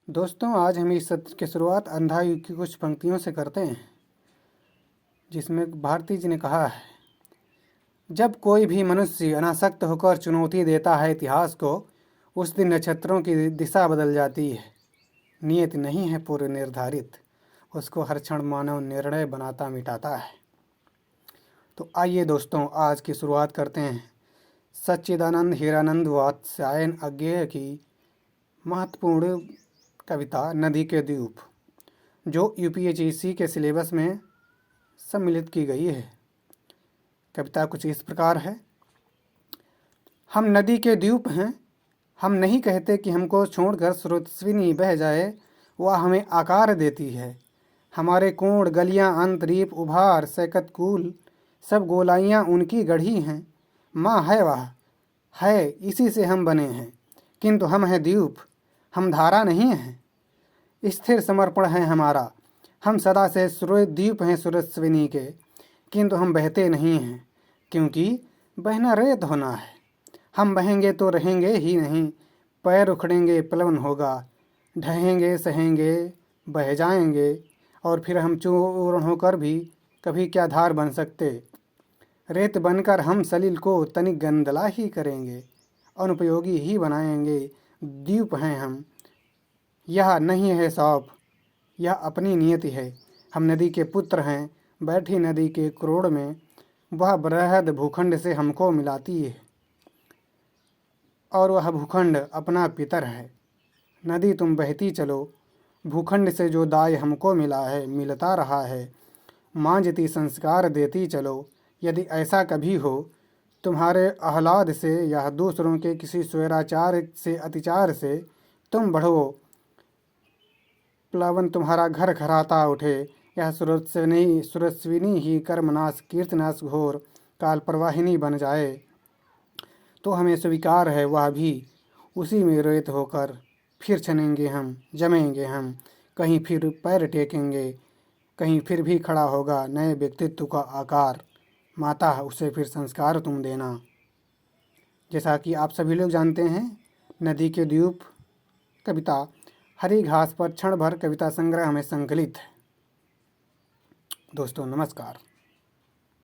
दोस्तों, आज हम इस सत्र की शुरुआत अंधा युग की कुछ पंक्तियों से करते हैं, जिसमें भारती जी ने कहा है, जब कोई भी मनुष्य अनासक्त होकर चुनौती देता है इतिहास को, उस दिन नक्षत्रों की दिशा बदल जाती है। नियत नहीं है पूर्व निर्धारित, उसको हर क्षण मानव निर्णय बनाता मिटाता है। तो आइए दोस्तों, आज की शुरुआत करते हैं सच्चिदानंद हीरानंद वात्स्यायन अज्ञेय की महत्वपूर्ण कविता नदी के द्वीप, जो यूपीएससी के सिलेबस में सम्मिलित की गई है। कविता कुछ इस प्रकार है। हम नदी के द्वीप हैं, हम नहीं कहते कि हमको छोड़कर स्रोतस्विनी बह जाए, वह हमें आकार देती है। हमारे कोण, गलियां, अंतरीप, उभार, सैकतकूल, सब गोलाइयां उनकी गढ़ी हैं। माँ है वह, है इसी से हम बने हैं, किंतु हम हैं द्वीप, हम धारा नहीं हैं। स्थिर समर्पण है हमारा, हम सदा से द्वीप हैं सुरस्विनी के, किंतु हम बहते नहीं हैं, क्योंकि बहना रेत होना है। हम बहेंगे तो रहेंगे ही नहीं, पैर उखड़ेंगे प्लवन होगा, ढहेंगे सहेंगे बह जाएंगे, और फिर हम चूर्ण होकर भी कभी क्या धार बन सकते। रेत बनकर हम सलिल को तनिक गंदला ही करेंगे, अनुपयोगी ही बनाएंगे। द्वीप हैं हम, यह नहीं है शौक, यह अपनी नियति है। हम नदी के पुत्र हैं, बैठी नदी के क्रोड़ में, वह बृहद भूखंड से हमको मिलाती है, और वह भूखंड अपना पितर है। नदी तुम बहती चलो, भूखंड से जो दाय हमको मिला है, मिलता रहा है। मांझती संस्कार देती चलो, यदि ऐसा कभी हो तुम्हारे आह्लाद से या दूसरों के किसी स्वैराचार से अतिचार से, तुम बढ़ो प्लावन तुम्हारा घर घराता उठे। यह सुरस्विनी ही कर्मनाश कीर्तनाश घोर काल प्रवाहिनी बन जाए, तो हमें स्वीकार है वह भी। उसी में रेत होकर फिर छनेंगे हम, जमेंगे हम, कहीं फिर पैर टेकेंगे, कहीं फिर भी खड़ा होगा नए व्यक्तित्व का आकार। माता, उसे फिर संस्कार तुम देना। जैसा कि आप सभी लोग जानते हैं, नदी के द्वीप कविता हरी घास पर क्षण भर कविता संग्रह में संकलित है। दोस्तों नमस्कार।